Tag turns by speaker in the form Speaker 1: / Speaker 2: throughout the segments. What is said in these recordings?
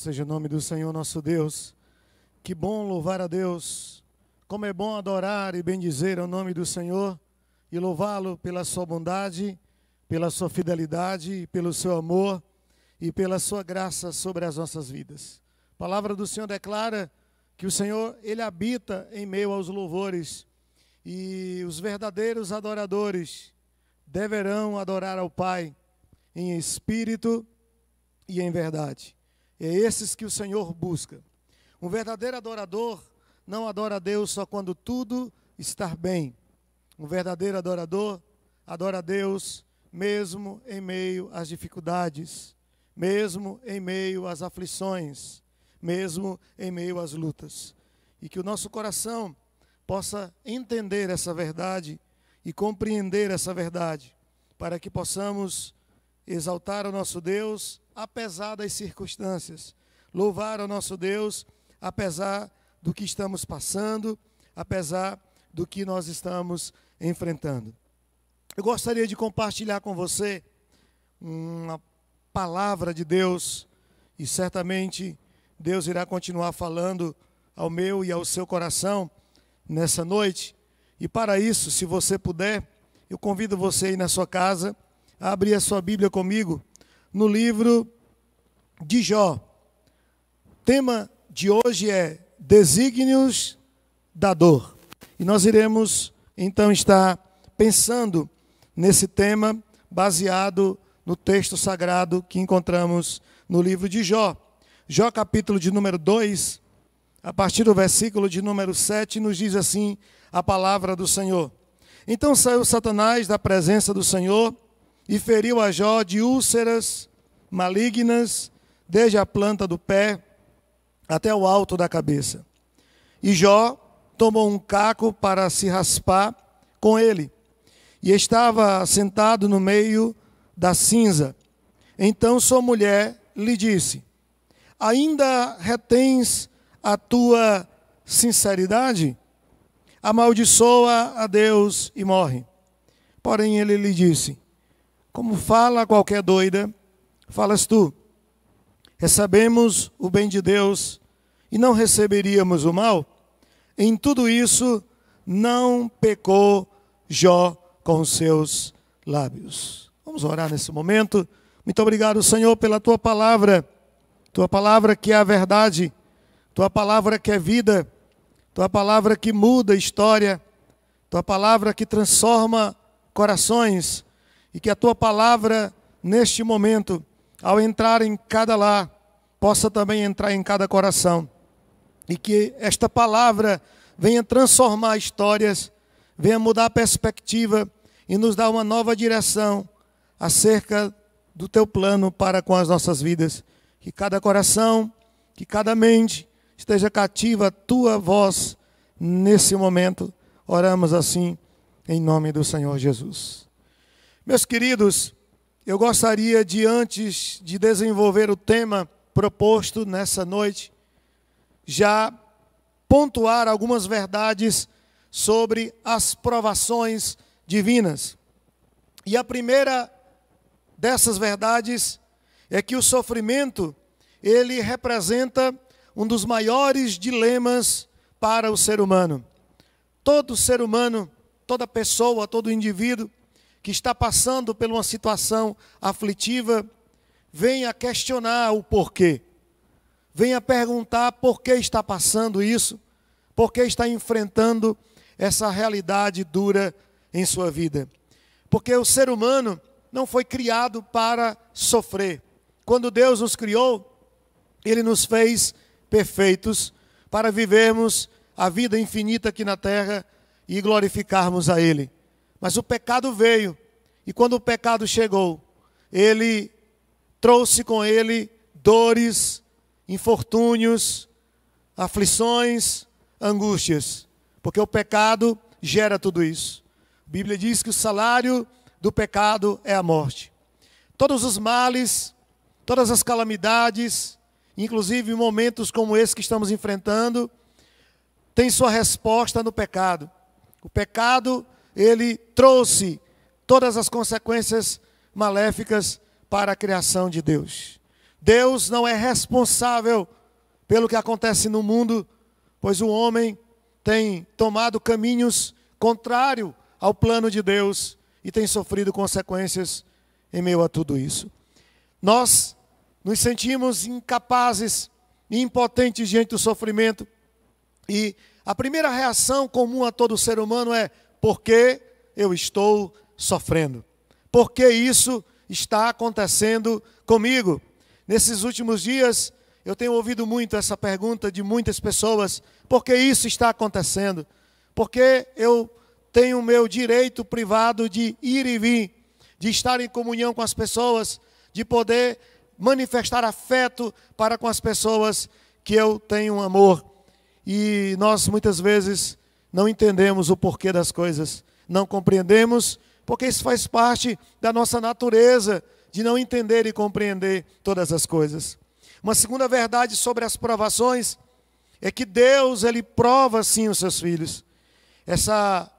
Speaker 1: seja o nome do Senhor nosso Deus. Que bom louvar a Deus. Como é bom adorar e bendizer o nome do Senhor e louvá-lo pela sua bondade, pela sua fidelidade, pelo seu amor e pela sua graça sobre as nossas vidas. A palavra do Senhor declara que o Senhor, Ele habita em meio aos louvores e os verdadeiros adoradores deverão adorar ao Pai em espírito e em verdade. É esses que o Senhor busca. Um verdadeiro adorador não adora a Deus só quando tudo está bem. Um verdadeiro adorador adora a Deus mesmo em meio às dificuldades, mesmo em meio às aflições, mesmo em meio às lutas. E que o nosso coração possa entender essa verdade e compreender essa verdade, para que possamos exaltar o nosso Deus apesar das circunstâncias, louvar o nosso Deus apesar do que estamos passando, apesar do que nós estamos enfrentando. Eu gostaria de compartilhar com você uma palavra de Deus, e certamente Deus irá continuar falando ao meu e ao seu coração nessa noite. E para isso, se você puder, eu convido você aí na sua casa a abrir a sua Bíblia comigo no livro de Jó. O tema de hoje é Desígnios da Dor. E nós iremos então estar pensando nesse tema baseado no texto sagrado que encontramos no livro de Jó. Jó capítulo de número 2, a partir do versículo de número 7, nos diz assim a palavra do Senhor. Então saiu Satanás da presença do Senhor e feriu a Jó de úlceras malignas, desde a planta do pé até o alto da cabeça. E Jó tomou um caco para se raspar com ele, e estava sentado no meio da cinza. Então sua mulher lhe disse: ainda retens a tua sinceridade? Amaldiçoa a Deus e morre. Porém ele lhe disse: como fala qualquer doida, falas tu. Recebemos o bem de Deus e não receberíamos o mal? Em tudo isso não pecou Jó com os seus lábios. Vamos orar nesse momento. Muito obrigado, Senhor, pela tua palavra que é a verdade, tua palavra que é vida, tua palavra que muda a história, tua palavra que transforma corações, e que a tua palavra, neste momento, ao entrar em cada lar, possa também entrar em cada coração, e que esta palavra venha transformar histórias, venha mudar a perspectiva e nos dar uma nova direção acerca do teu plano para com as nossas vidas. Que cada coração, que cada mente esteja cativa à tua voz nesse momento. Oramos assim em nome do Senhor Jesus. Meus queridos, eu gostaria de, antes de desenvolver o tema proposto nessa noite, já pontuar algumas verdades sobre as provações divinas. E a primeira dessas verdades é que o sofrimento, ele representa um dos maiores dilemas para o ser humano. Todo ser humano, toda pessoa, todo indivíduo que está passando por uma situação aflitiva, vem a questionar o porquê. Vem a perguntar por que está passando isso, por que está enfrentando essa realidade dura em sua vida. Porque o ser humano não foi criado para sofrer. Quando Deus nos criou, Ele nos fez perfeitos para vivermos a vida infinita aqui na terra e glorificarmos a Ele. Mas o pecado veio, e quando o pecado chegou, ele trouxe com ele dores, infortúnios, aflições, angústias, porque o pecado gera tudo isso. A Bíblia diz que o salário do pecado é a morte. Todos os males, todas as calamidades, inclusive momentos como esse que estamos enfrentando, têm sua resposta no pecado. O pecado, ele trouxe todas as consequências maléficas para a criação de Deus. Deus não é responsável pelo que acontece no mundo, pois o homem tem tomado caminhos contrários ao plano de Deus e tem sofrido consequências em meio a tudo isso. Nós nos sentimos incapazes e impotentes diante do sofrimento, e a primeira reação comum a todo ser humano é: por que eu estou sofrendo? Por que isso está acontecendo comigo? Nesses últimos dias, eu tenho ouvido muito essa pergunta de muitas pessoas: por que isso está acontecendo? Porque eu tenho o meu direito privado de ir e vir, de estar em comunhão com as pessoas, de poder manifestar afeto para com as pessoas que eu tenho amor. E nós muitas vezes não entendemos o porquê das coisas, não compreendemos, porque isso faz parte da nossa natureza, de não entender e compreender todas as coisas. Uma segunda verdade sobre as provações é que Deus, Ele prova sim os seus filhos. Essa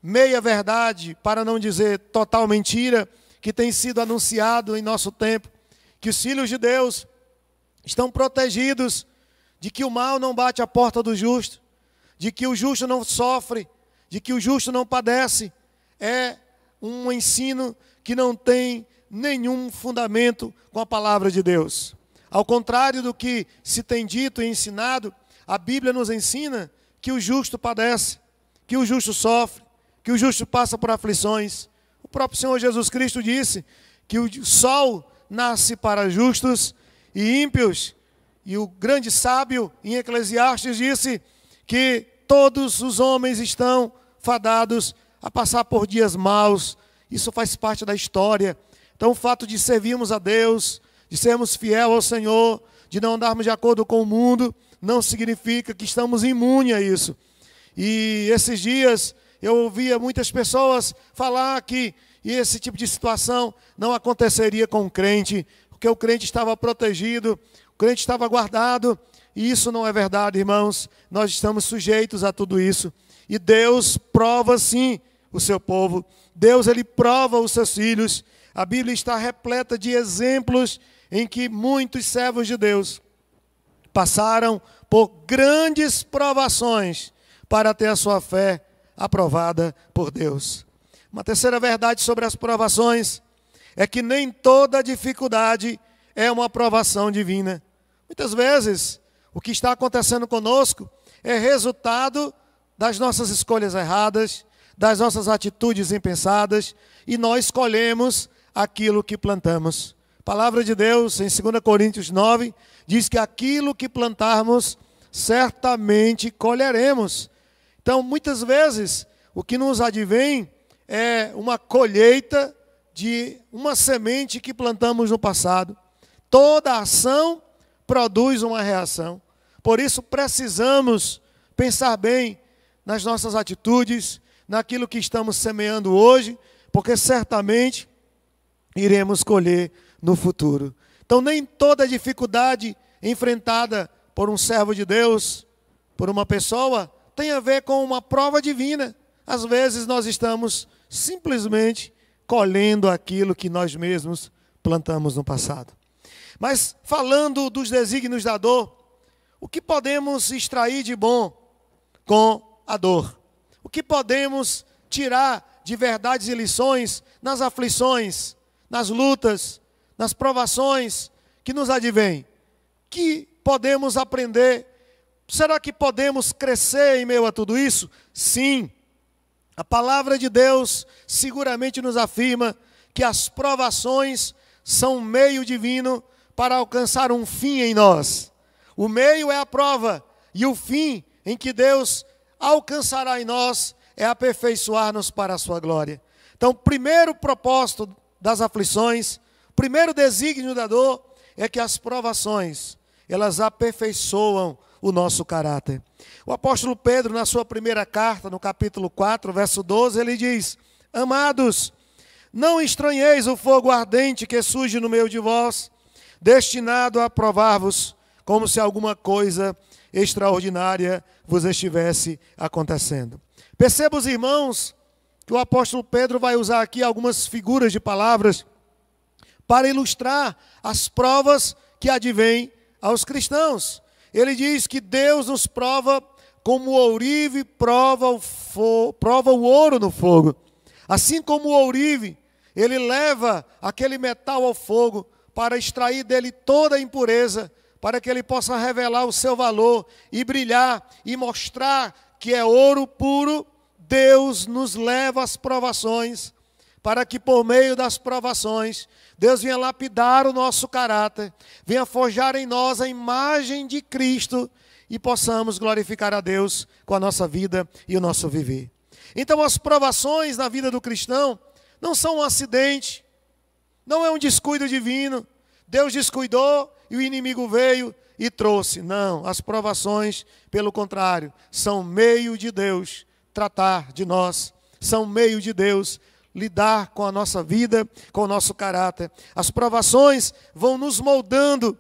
Speaker 1: meia verdade, para não dizer total mentira, que tem sido anunciado em nosso tempo, que os filhos de Deus estão protegidos, de que o mal não bate à porta do justo, de que o justo não sofre, de que o justo não padece, é um ensino que não tem nenhum fundamento com a palavra de Deus. Ao contrário do que se tem dito e ensinado, a Bíblia nos ensina que o justo padece, que o justo sofre, que o justo passa por aflições. O próprio Senhor Jesus Cristo disse que o sol nasce para justos e ímpios, e o grande sábio em Eclesiastes disse que todos os homens estão fadados a passar por dias maus. Isso faz parte da história. Então o fato de servirmos a Deus, de sermos fiel ao Senhor, de não andarmos de acordo com o mundo, não significa que estamos imunes a isso. E esses dias eu ouvia muitas pessoas falar que esse tipo de situação não aconteceria com o crente, porque o crente estava protegido, o crente estava guardado, e isso não é verdade, irmãos. Nós estamos sujeitos a tudo isso, e Deus prova sim o seu povo, Deus Ele prova os seus filhos. A Bíblia está repleta de exemplos em que muitos servos de Deus passaram por grandes provações para ter a sua fé aprovada por Deus. Uma terceira verdade sobre as provações é que nem toda dificuldade é uma provação divina. Muitas vezes, o que está acontecendo conosco é resultado das nossas escolhas erradas, das nossas atitudes impensadas, e nós escolhemos aquilo que plantamos. A palavra de Deus, em 2 Coríntios 9, diz que aquilo que plantarmos, certamente colheremos. Então, muitas vezes, o que nos advém é uma colheita de uma semente que plantamos no passado. Toda ação produz uma reação. Por isso, precisamos pensar bem nas nossas atitudes, naquilo que estamos semeando hoje, porque certamente iremos colher no futuro. Então, nem toda dificuldade enfrentada por um servo de Deus, por uma pessoa, tem a ver com uma prova divina. Às vezes nós estamos simplesmente colhendo aquilo que nós mesmos plantamos no passado. Mas falando dos desígnios da dor, o que podemos extrair de bom com a dor? O que podemos tirar de verdades e lições nas aflições, nas lutas, nas provações que nos advêm? Que podemos aprender? Será que podemos crescer em meio a tudo isso? Sim. A palavra de Deus seguramente nos afirma que as provações são um meio divino para alcançar um fim em nós. O meio é a prova, e o fim em que Deus alcançará em nós é aperfeiçoar-nos para a sua glória. Então, o primeiro propósito das aflições, o primeiro desígnio da dor, é que as provações, elas aperfeiçoam o nosso caráter. O apóstolo Pedro, na sua primeira carta, no capítulo 4, verso 12, ele diz: Amados, não estranheis o fogo ardente que surge no meio de vós, destinado a provar-vos, como se alguma coisa extraordinária vos estivesse acontecendo. Perceba, os irmãos, que o apóstolo Pedro vai usar aqui algumas figuras de palavras para ilustrar as provas que advém aos cristãos. Ele diz que Deus nos prova como o ourive prova o ouro no fogo. Assim como o ourive, ele leva aquele metal ao fogo para extrair dele toda a impureza, para que ele possa revelar o seu valor e brilhar e mostrar que é ouro puro. Deus nos leva às provações, para que por meio das provações, Deus venha lapidar o nosso caráter, venha forjar em nós a imagem de Cristo e possamos glorificar a Deus com a nossa vida e o nosso viver. Então as provações na vida do cristão não são um acidente, não é um descuido divino. Deus descuidou e o inimigo veio e trouxe. Não, as provações, pelo contrário, são meio de Deus tratar de nós, são meio de Deus lidar com a nossa vida, com o nosso caráter. As provações vão nos moldando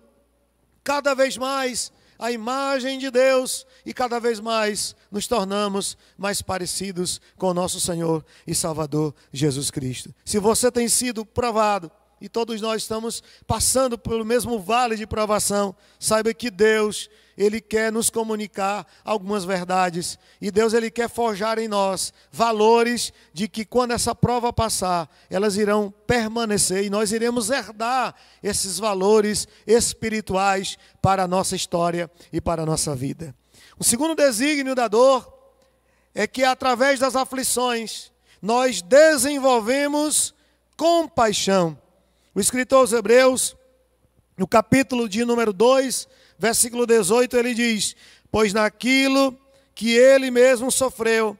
Speaker 1: cada vez mais a imagem de Deus e cada vez mais nos tornamos mais parecidos com o nosso Senhor e Salvador Jesus Cristo. Se você tem sido provado, e todos nós estamos passando pelo mesmo vale de provação, saiba que Deus, Ele quer nos comunicar algumas verdades. E Deus, Ele quer forjar em nós valores de que quando essa prova passar, elas irão permanecer e nós iremos herdar esses valores espirituais para a nossa história e para a nossa vida. O segundo desígnio da dor é que através das aflições nós desenvolvemos compaixão. O escritor aos Hebreus, no capítulo de número 2, versículo 18, ele diz: pois naquilo que ele mesmo sofreu,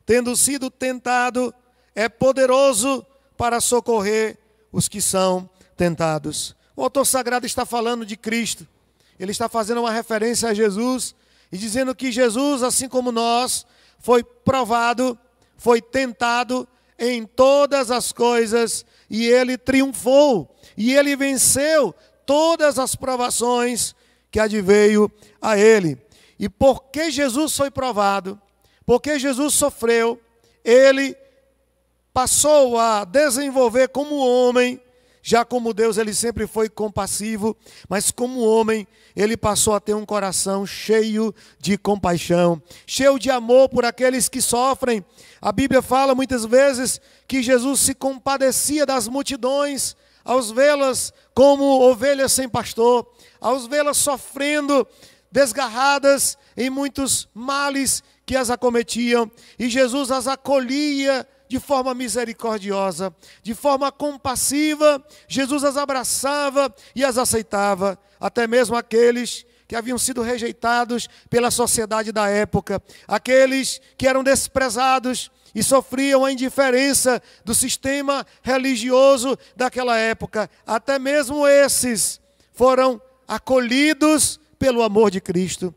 Speaker 1: tendo sido tentado, é poderoso para socorrer os que são tentados. O autor sagrado está falando de Cristo. Ele está fazendo uma referência a Jesus e dizendo que Jesus, assim como nós, foi provado, foi tentado em todas as coisas e ele triunfou. E ele venceu todas as provações que adveio a ele. E porque Jesus foi provado, porque Jesus sofreu, ele passou a desenvolver como homem. Já como Deus, ele sempre foi compassivo, mas como homem, ele passou a ter um coração cheio de compaixão, cheio de amor por aqueles que sofrem. A Bíblia fala muitas vezes que Jesus se compadecia das multidões, ao vê-las como ovelhas sem pastor, ao vê-las sofrendo, desgarradas em muitos males que as acometiam, e Jesus as acolhia de forma misericordiosa, de forma compassiva. Jesus as abraçava e as aceitava, até mesmo aqueles que haviam sido rejeitados pela sociedade da época, aqueles que eram desprezados e sofriam a indiferença do sistema religioso daquela época. Até mesmo esses foram acolhidos pelo amor de Cristo,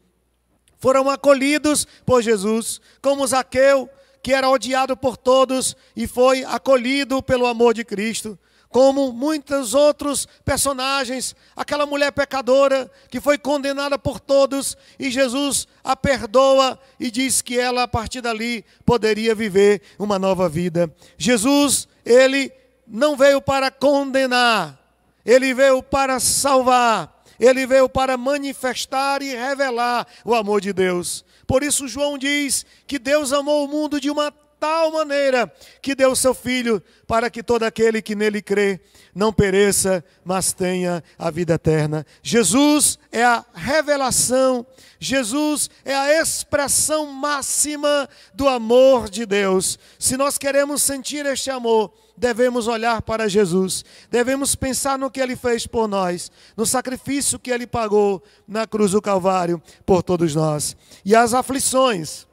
Speaker 1: foram acolhidos por Jesus, como Zaqueu, que era odiado por todos e foi acolhido pelo amor de Cristo, como muitos outros personagens, aquela mulher pecadora que foi condenada por todos e Jesus a perdoa e diz que ela a partir dali poderia viver uma nova vida. Jesus, ele não veio para condenar, ele veio para salvar, ele veio para manifestar e revelar o amor de Deus. Por isso João diz que Deus amou o mundo de uma tal maneira que deu o seu Filho para que todo aquele que nele crê não pereça, mas tenha a vida eterna. Jesus é a revelação, Jesus é a expressão máxima do amor de Deus. Se nós queremos sentir este amor, devemos olhar para Jesus, devemos pensar no que Ele fez por nós, no sacrifício que Ele pagou na cruz do Calvário por todos nós. E as aflições,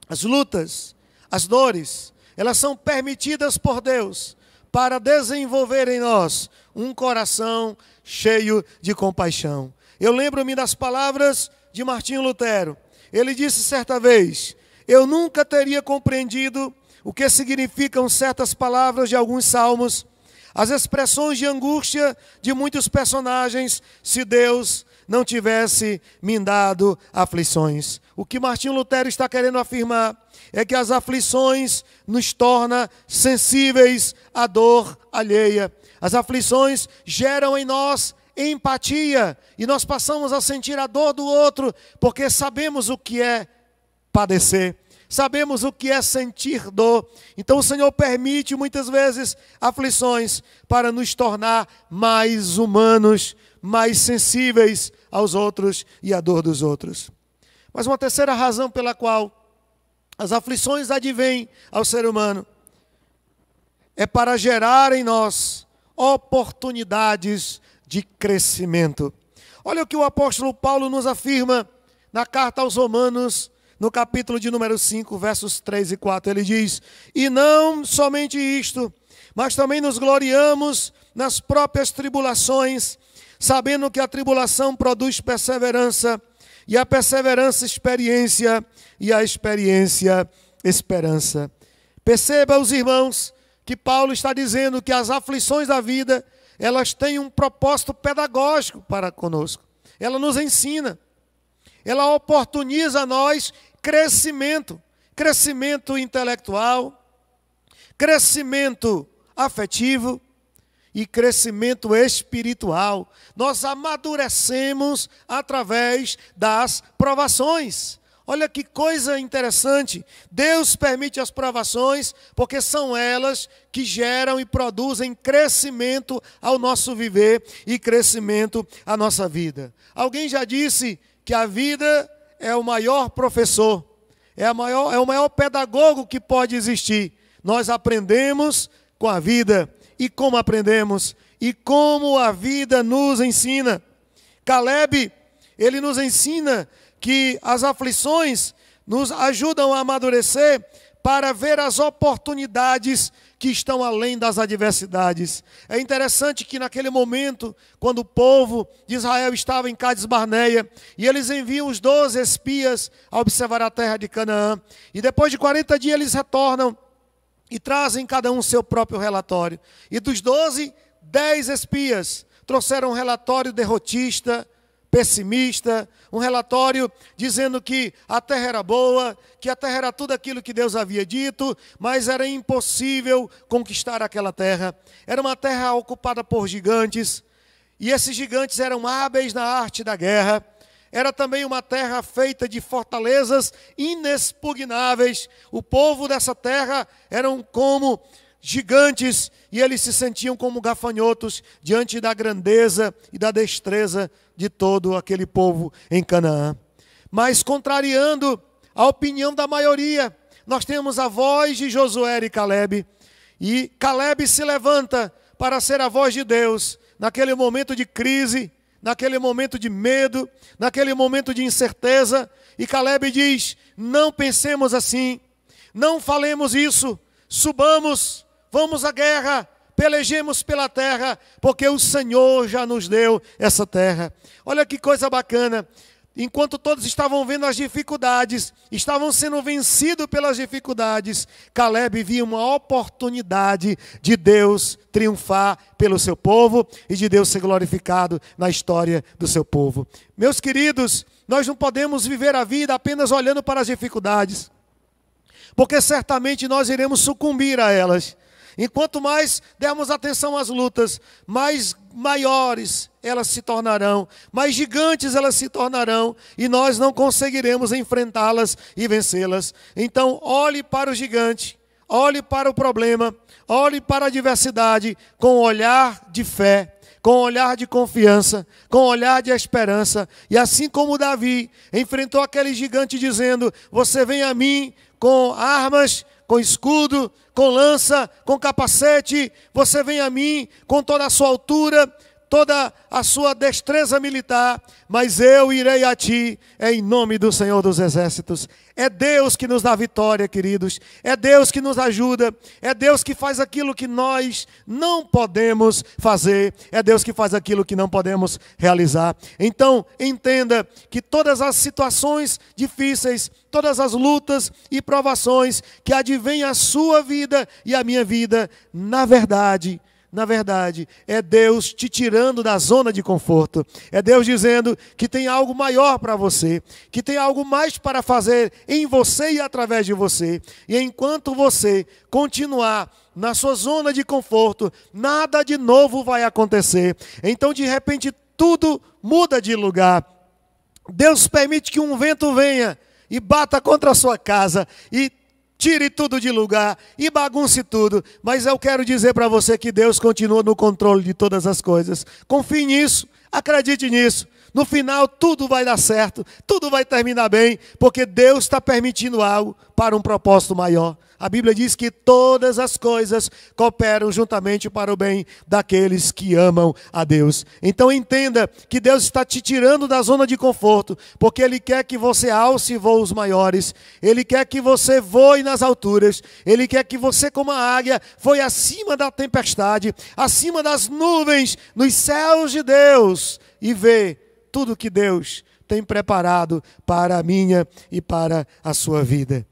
Speaker 1: as lutas, as dores, elas são permitidas por Deus para desenvolver em nós um coração cheio de compaixão. Eu lembro-me das palavras de Martinho Lutero. Ele disse certa vez: eu nunca teria compreendido o que significam certas palavras de alguns salmos, as expressões de angústia de muitos personagens, se Deus não tivesse me dado aflições. O que Martinho Lutero está querendo afirmar é que as aflições nos tornam sensíveis à dor alheia. As aflições geram em nós empatia e nós passamos a sentir a dor do outro, porque sabemos o que é padecer, sabemos o que é sentir dor. Então o Senhor permite muitas vezes aflições para nos tornar mais humanos, mais sensíveis aos outros e à dor dos outros. Mas uma terceira razão pela qual as aflições advêm ao ser humano é para gerar em nós oportunidades de crescimento. Olha o que o apóstolo Paulo nos afirma na carta aos Romanos, no capítulo de número 5, versos 3 e 4. Ele diz: e não somente isto, mas também nos gloriamos nas próprias tribulações, sabendo que a tribulação produz perseverança, e a perseverança experiência, e a experiência esperança. Perceba, os irmãos, que Paulo está dizendo que as aflições da vida, elas têm um propósito pedagógico para conosco. Ela nos ensina, ela oportuniza a nós crescimento, crescimento intelectual, crescimento afetivo e crescimento espiritual. Nós amadurecemos através das provações. Olha que coisa interessante, Deus permite as provações porque são elas que geram e produzem crescimento ao nosso viver e crescimento à nossa vida. Alguém já disse que a vida é o maior professor, é o maior pedagogo que pode existir. Nós aprendemos com a vida. E como aprendemos? E como a vida nos ensina. Caleb, ele nos ensina que as aflições nos ajudam a amadurecer para ver as oportunidades que estão além das adversidades. É interessante que naquele momento, quando o povo de Israel estava em Cades Barneia, e eles enviam os 12 espias a observar a terra de Canaã, e depois de 40 dias eles retornam e trazem cada um seu próprio relatório. E dos 12, 10 espias trouxeram um relatório derrotista, pessimista, um relatório dizendo que a terra era boa, que a terra era tudo aquilo que Deus havia dito, mas era impossível conquistar aquela terra. Era uma terra ocupada por gigantes, e esses gigantes eram hábeis na arte da guerra. Era também uma terra feita de fortalezas inexpugnáveis. O povo dessa terra eram como gigantes, e eles se sentiam como gafanhotos diante da grandeza e da destreza de todo aquele povo em Canaã. Mas contrariando a opinião da maioria, nós temos a voz de Josué e Caleb. E Caleb se levanta para ser a voz de Deus naquele momento de crise, naquele momento de medo, naquele momento de incerteza. E Caleb diz: não pensemos assim, não falemos isso, subamos, vamos à guerra, pelejemos pela terra, porque o Senhor já nos deu essa terra. Olha que coisa bacana. Enquanto todos estavam vendo as dificuldades, estavam sendo vencidos pelas dificuldades, Caleb via uma oportunidade de Deus triunfar pelo seu povo e de Deus ser glorificado na história do seu povo. Meus queridos, nós não podemos viver a vida apenas olhando para as dificuldades, porque certamente nós iremos sucumbir a elas. Enquanto mais dermos atenção às lutas, mais maiores elas se tornarão, mais gigantes elas se tornarão, e nós não conseguiremos enfrentá-las e vencê-las. Então, olhe para o gigante, olhe para o problema, olhe para a adversidade com um olhar de fé, com um olhar de confiança, com um olhar de esperança. E assim como Davi enfrentou aquele gigante dizendo: você vem a mim com armas, com escudo, com lança, com capacete, você vem a mim com toda a sua altura, toda a sua destreza militar, mas eu irei a ti em nome do Senhor dos Exércitos. É Deus que nos dá vitória, queridos. É Deus que nos ajuda. É Deus que faz aquilo que nós não podemos fazer. É Deus que faz aquilo que não podemos realizar. Então, entenda que todas as situações difíceis, todas as lutas e provações que advêm à sua vida e à minha vida, na verdade, é Deus te tirando da zona de conforto. É Deus dizendo que tem algo maior para você, que tem algo mais para fazer em você e através de você. E enquanto você continuar na sua zona de conforto, nada de novo vai acontecer. Então, de repente, tudo muda de lugar. Deus permite que um vento venha e bata contra a sua casa e tire tudo de lugar e bagunce tudo. Mas eu quero dizer para você que Deus continua no controle de todas as coisas. Confie nisso, acredite nisso. No final tudo vai dar certo, tudo vai terminar bem, porque Deus está permitindo algo para um propósito maior. A Bíblia diz que todas as coisas cooperam juntamente para o bem daqueles que amam a Deus. Então entenda que Deus está te tirando da zona de conforto, porque Ele quer que você alce voos maiores, Ele quer que você voe nas alturas, Ele quer que você, como a águia, voe acima da tempestade, acima das nuvens, nos céus de Deus, e vê tudo que Deus tem preparado para a minha e para a sua vida.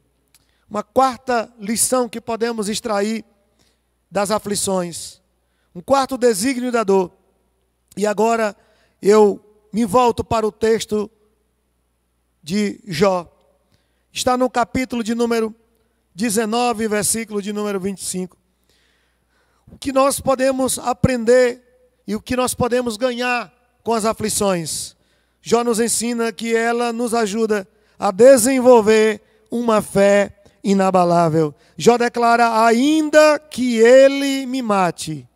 Speaker 1: Uma quarta lição que podemos extrair das aflições. Um quarto desígnio da dor. E agora eu me volto para o texto de Jó. Está no capítulo de número 19, versículo de número 25. O que nós podemos aprender e o que nós podemos ganhar com as aflições. Jó nos ensina que ela nos ajuda a desenvolver uma fé inabalável. Jó declara: ainda que ele me mate,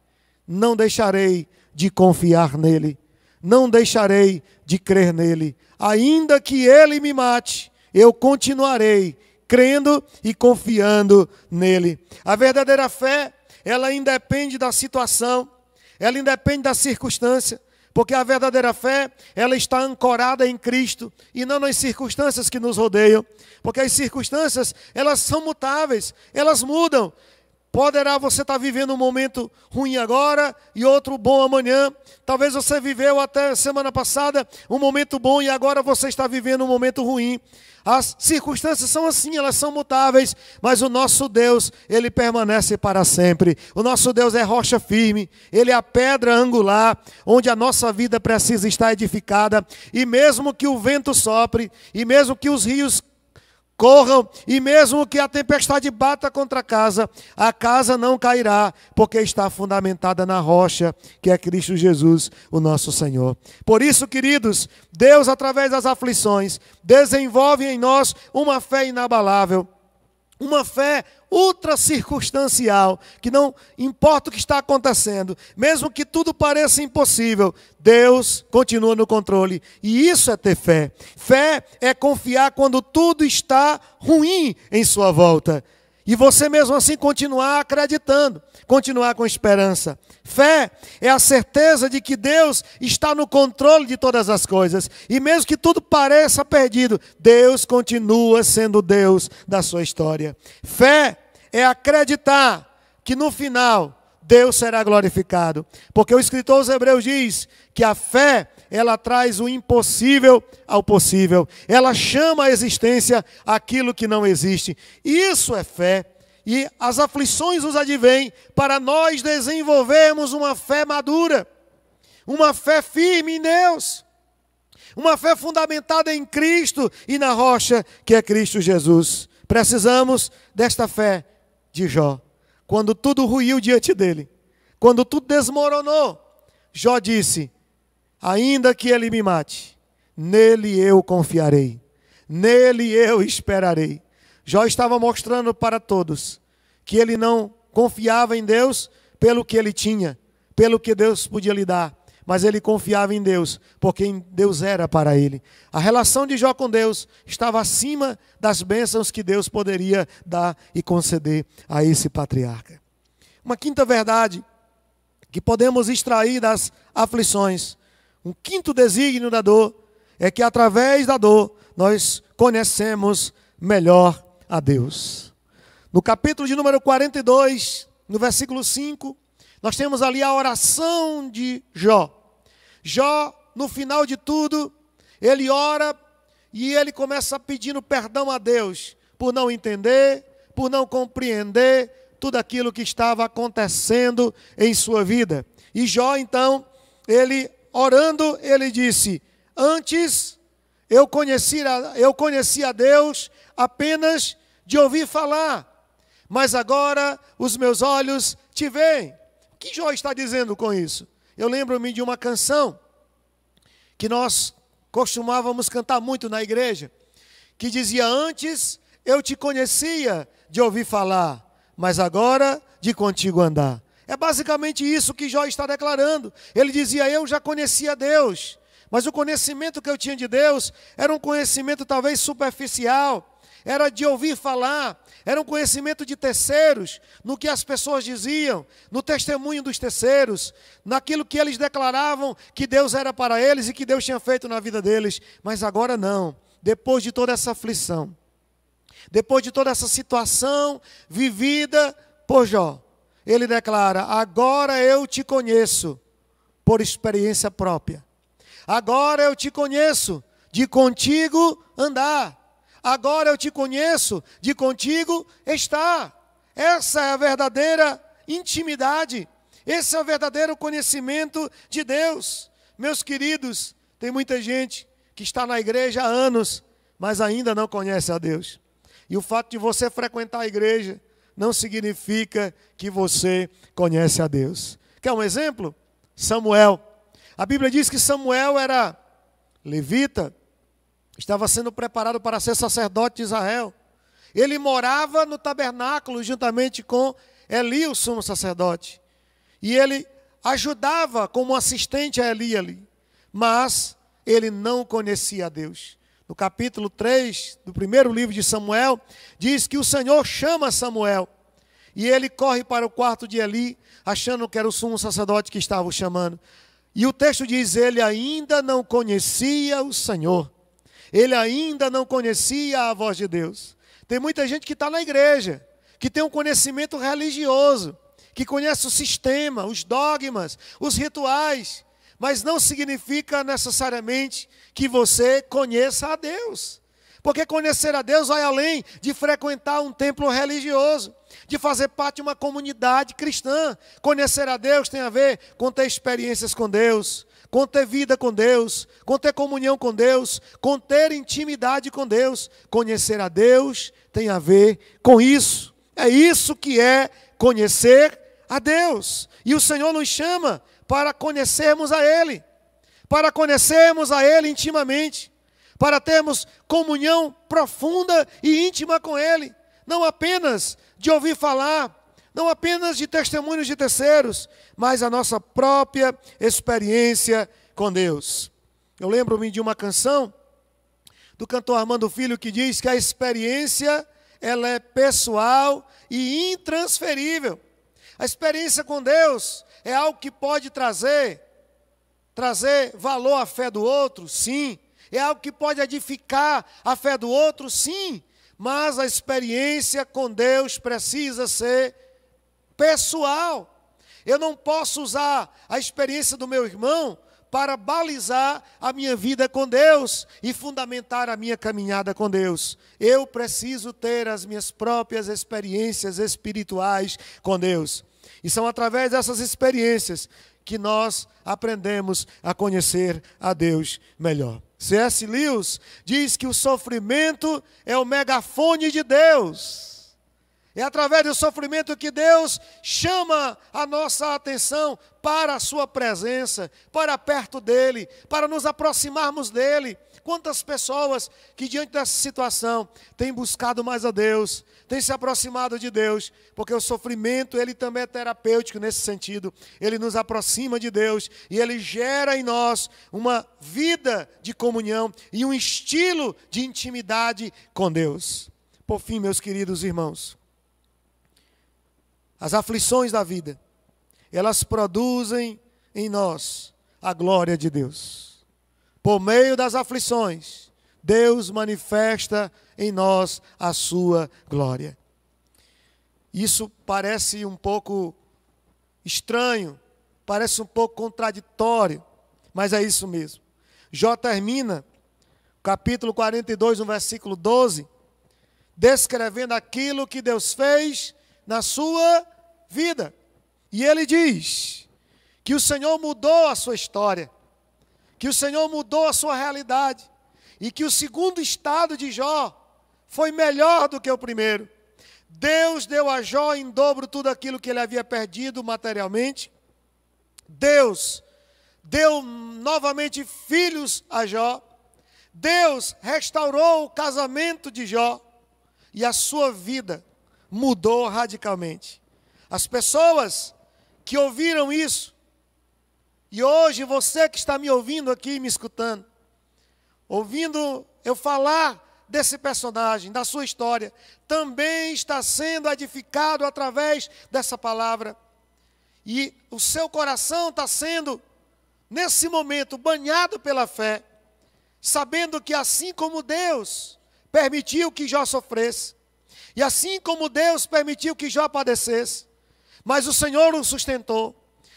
Speaker 1: não deixarei de confiar nele, não deixarei de crer nele. Ainda que ele me mate, eu continuarei crendo e confiando nele. A verdadeira fé, ela independe da situação, ela independe da circunstância. Porque a verdadeira fé, ela está ancorada em Cristo e não nas circunstâncias que nos rodeiam. Porque as circunstâncias, elas são mutáveis, elas mudam. Poderá você estar vivendo um momento ruim agora e outro bom amanhã. Talvez você viveu até semana passada um momento bom e agora você está vivendo um momento ruim. As circunstâncias são assim, elas são mutáveis, mas o nosso Deus, Ele permanece para sempre. O nosso Deus é rocha firme, Ele é a pedra angular, onde a nossa vida precisa estar edificada. E mesmo que o vento sopre, e mesmo que os rios corram, e mesmo que a tempestade bata contra a casa não cairá, porque está fundamentada na rocha, que é Cristo Jesus, o nosso Senhor. Por isso, queridos, Deus, através das aflições, desenvolve em nós uma fé inabalável, uma fé ultra circunstancial, que não importa o que está acontecendo, mesmo que tudo pareça impossível, Deus continua no controle, e isso é ter fé. Fé é confiar quando tudo está ruim em sua volta, e você mesmo assim continuar acreditando, continuar com esperança. Fé é a certeza de que Deus está no controle de todas as coisas. E mesmo que tudo pareça perdido, Deus continua sendo Deus da sua história. Fé é acreditar que no final Deus será glorificado. Porque o escritor aos Hebreus diz que a fé, ela traz o impossível ao possível. Ela chama à existência aquilo que não existe. Isso é fé. E as aflições nos advêm para nós desenvolvermos uma fé madura, uma fé firme em Deus, uma fé fundamentada em Cristo e na rocha que é Cristo Jesus. Precisamos desta fé de Jó. Quando tudo ruiu diante dele, quando tudo desmoronou, Jó disse: ainda que ele me mate, nele eu confiarei, nele eu esperarei. Jó estava mostrando para todos que ele não confiava em Deus pelo que ele tinha, pelo que Deus podia lhe dar, mas ele confiava em Deus, porque Deus era para ele. A relação de Jó com Deus estava acima das bênçãos que Deus poderia dar e conceder a esse patriarca. Uma quinta verdade que podemos extrair das aflições, um quinto desígnio da dor, é que através da dor nós conhecemos melhor a Deus. No capítulo de número 42, no versículo 5, nós temos ali a oração de Jó. Jó, no final de tudo, ele ora e ele começa pedindo perdão a Deus por não entender, por não compreender tudo aquilo que estava acontecendo em sua vida. E Jó, então, ele orando, ele disse: antes eu conhecia a Deus apenas de ouvir falar, mas agora os meus olhos te veem. O que Jó está dizendo com isso? Eu lembro-me de uma canção que nós costumávamos cantar muito na igreja, que dizia: antes eu te conhecia de ouvir falar, mas agora de contigo andar. É basicamente isso que Jó está declarando. Ele dizia: eu já conhecia Deus, mas o conhecimento que eu tinha de Deus era um conhecimento talvez superficial, era de ouvir falar, era um conhecimento de terceiros, no que as pessoas diziam, no testemunho dos terceiros, naquilo que eles declaravam que Deus era para eles e que Deus tinha feito na vida deles. Mas agora não, depois de toda essa aflição, depois de toda essa situação vivida por Jó, ele declara: agora eu te conheço por experiência própria. Agora eu te conheço de contigo andar. Agora eu te conheço de contigo estar. Essa é a verdadeira intimidade. Esse é o verdadeiro conhecimento de Deus. Meus queridos, tem muita gente que está na igreja há anos, mas ainda não conhece a Deus. E o fato de você frequentar a igreja não significa que você conhece a Deus. Quer um exemplo? Samuel. A Bíblia diz que Samuel era levita, estava sendo preparado para ser sacerdote de Israel. Ele morava no tabernáculo juntamente com Eli, o sumo sacerdote. E ele ajudava como assistente a Eli ali. Mas ele não conhecia a Deus. No capítulo 3 do primeiro livro de Samuel, diz que o Senhor chama Samuel. E ele corre para o quarto de Eli, achando que era o sumo sacerdote que estava o chamando. E o texto diz: ele ainda não conhecia o Senhor. Ele ainda não conhecia a voz de Deus. Tem muita gente que está na igreja, que tem um conhecimento religioso, que conhece o sistema, os dogmas, os rituais, mas não significa necessariamente que você conheça a Deus. Porque conhecer a Deus vai além de frequentar um templo religioso, de fazer parte de uma comunidade cristã. Conhecer a Deus tem a ver com ter experiências com Deus, com ter vida com Deus, com ter comunhão com Deus, com ter intimidade com Deus. Conhecer a Deus tem a ver com isso. É isso que é conhecer a Deus. E o Senhor nos chama para conhecermos a Ele, para conhecermos a Ele intimamente, para termos comunhão profunda e íntima com Ele, não apenas de ouvir falar, não apenas de testemunhos de terceiros, mas a nossa própria experiência com Deus. Eu lembro-me de uma canção do cantor Armando Filho que diz que a experiência, ela é pessoal e intransferível. A experiência com Deus é algo que pode trazer valor à fé do outro, sim. É algo que pode edificar a fé do outro, sim. Mas a experiência com Deus precisa ser pessoal. Eu não posso usar a experiência do meu irmão para balizar a minha vida com Deus e fundamentar a minha caminhada com Deus. Eu preciso ter as minhas próprias experiências espirituais com Deus. E são através dessas experiências que nós aprendemos a conhecer a Deus melhor. C.S. Lewis diz que o sofrimento é o megafone de Deus. É através do sofrimento que Deus chama a nossa atenção para a sua presença, para perto dEle, para nos aproximarmos dEle. Quantas pessoas que diante dessa situação têm buscado mais a Deus, têm se aproximado de Deus, porque o sofrimento, ele também é terapêutico nesse sentido. Ele nos aproxima de Deus e ele gera em nós uma vida de comunhão e um estilo de intimidade com Deus. Por fim, meus queridos irmãos, as aflições da vida, elas produzem em nós a glória de Deus. Por meio das aflições, Deus manifesta em nós a sua glória. Isso parece um pouco estranho, parece um pouco contraditório, mas é isso mesmo. Jó termina, capítulo 42, no versículo 12, descrevendo aquilo que Deus fez na sua vida. E ele diz que o Senhor mudou a sua história, que o Senhor mudou a sua realidade, e que o segundo estado de Jó foi melhor do que o primeiro. Deus deu a Jó em dobro tudo aquilo que ele havia perdido materialmente. Deus deu novamente filhos a Jó. Deus restaurou o casamento de Jó e a sua vida mudou radicalmente. As pessoas que ouviram isso, e hoje você que está me ouvindo aqui, me escutando, ouvindo eu falar desse personagem, da sua história, também está sendo edificado através dessa palavra. E o seu coração está sendo, nesse momento, banhado pela fé, sabendo que assim como Deus permitiu que Jó sofresse, e assim como Deus permitiu que Jó padecesse, mas o Senhor o sustentou,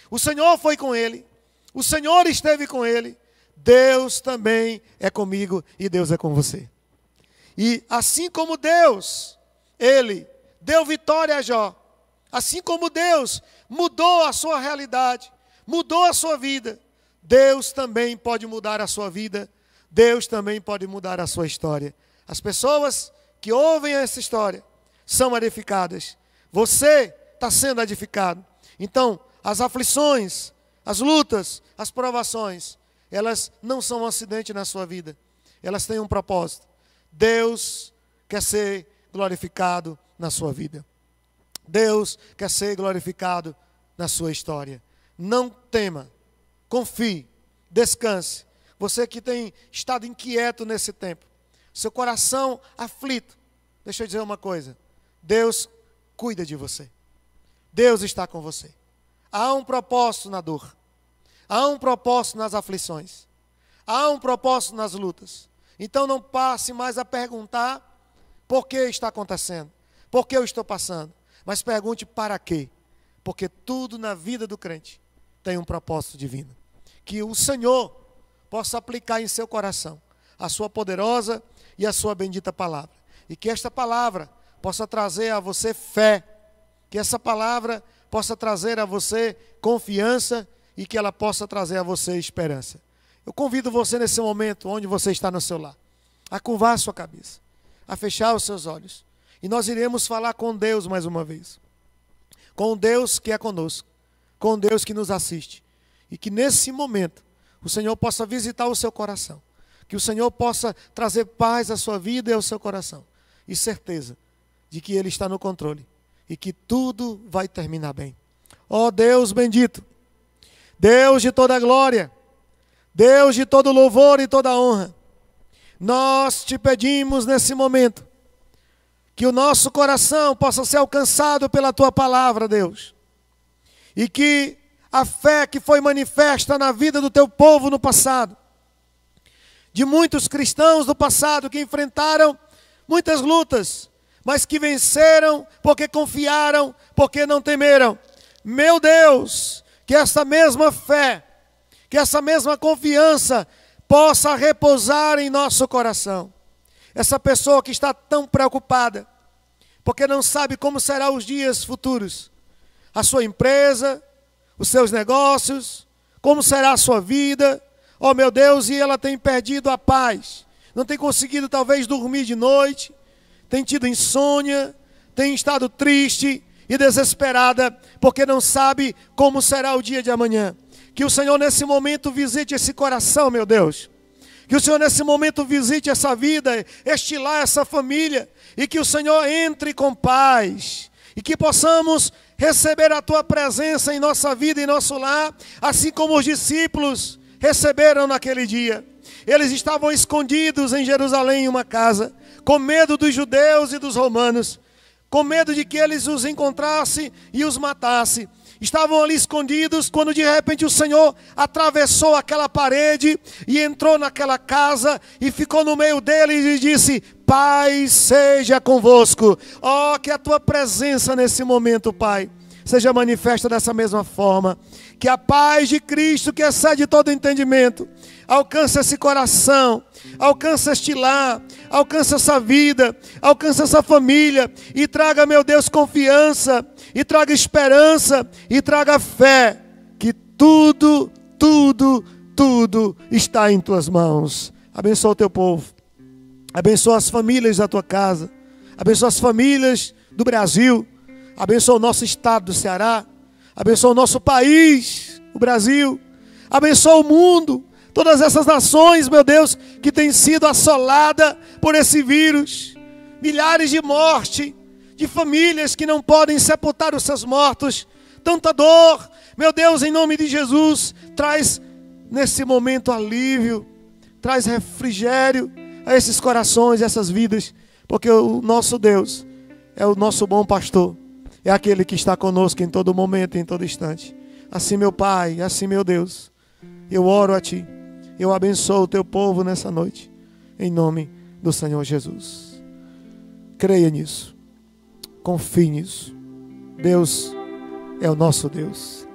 Speaker 1: o Senhor foi com ele, o Senhor esteve com ele, Deus também é comigo e Deus é com você. E assim como Deus, Ele deu vitória a Jó, assim como Deus mudou a sua realidade, mudou a sua vida, Deus também pode mudar a sua vida, Deus também pode mudar a sua história. As pessoas que ouvem essa história são edificadas. Você está sendo edificado. Então, as aflições, as lutas, as provações, elas não são um acidente na sua vida. Elas têm um propósito. Deus quer ser glorificado na sua vida. Deus quer ser glorificado na sua história. Não tema, confie, descanse. Você que tem estado inquieto nesse tempo, seu coração aflito, deixa eu dizer uma coisa. Deus cuida de você. Deus está com você. Há um propósito na dor. Há um propósito nas aflições. Há um propósito nas lutas. Então não passe mais a perguntar por que está acontecendo, por que eu estou passando. Mas pergunte para quê. Porque tudo na vida do crente tem um propósito divino. Que o Senhor possa aplicar em seu coração a sua poderosa e a sua bendita palavra. E que esta palavra possa trazer a você fé. Que essa palavra possa trazer a você confiança e que ela possa trazer a você esperança. Eu convido você nesse momento, onde você está no seu lar, a curvar a sua cabeça, a fechar os seus olhos. E nós iremos falar com Deus mais uma vez. Com Deus que é conosco, com Deus que nos assiste. E que nesse momento o Senhor possa visitar o seu coração. Que o Senhor possa trazer paz à sua vida e ao seu coração. E certeza de que Ele está no controle. E que tudo vai terminar bem. Ó Deus bendito, Deus de toda glória, Deus de todo louvor e toda honra, nós te pedimos nesse momento, que o nosso coração possa ser alcançado pela Tua palavra, Deus. E que a fé que foi manifesta na vida do Teu povo no passado, de muitos cristãos do passado que enfrentaram muitas lutas, mas que venceram porque confiaram, porque não temeram. Meu Deus, que essa mesma fé, que essa mesma confiança possa repousar em nosso coração. Essa pessoa que está tão preocupada, porque não sabe como serão os dias futuros, a sua empresa, os seus negócios, como será a sua vida, oh meu Deus, e ela tem perdido a paz, não tem conseguido talvez dormir de noite, tem tido insônia, tem estado triste e desesperada, porque não sabe como será o dia de amanhã. Que o Senhor nesse momento visite esse coração, meu Deus. Que o Senhor nesse momento visite essa vida, este lar, essa família. E que o Senhor entre com paz. E que possamos receber a Tua presença em nossa vida e em nosso lar. Assim como os discípulos receberam naquele dia. Eles estavam escondidos em Jerusalém em uma casa, com medo dos judeus e dos romanos. Com medo de que eles os encontrassem e os matassem. Estavam ali escondidos quando de repente o Senhor atravessou aquela parede e entrou naquela casa e ficou no meio deles e disse: paz seja convosco. Oh, que a Tua presença nesse momento, Pai, seja manifesta dessa mesma forma. Que a paz de Cristo, que excede todo entendimento, alcance esse coração, alcance este lar, alcance essa vida, alcance essa família e traga, meu Deus, confiança, e traga esperança, e traga fé, que tudo está em Tuas mãos. Abençoa o Teu povo, abençoa as famílias da Tua casa, abençoa as famílias do Brasil, abençoa o nosso estado do Ceará, abençoa o nosso país, o Brasil, Abençoa o mundo, todas essas nações, meu Deus, que têm sido assoladas por esse vírus. Milhares de mortes, de famílias que não podem sepultar os seus mortos. Tanta dor, meu Deus, em nome de Jesus, traz nesse momento alívio, traz refrigério a esses corações, a essas vidas, porque o nosso Deus é o nosso bom pastor, é aquele que está conosco em todo momento, em todo instante. Assim, meu Pai, assim, meu Deus, eu oro a Ti, eu abençoo o Teu povo nessa noite, em nome do Senhor Jesus. Creia nisso, confie nisso. Deus é o nosso Deus.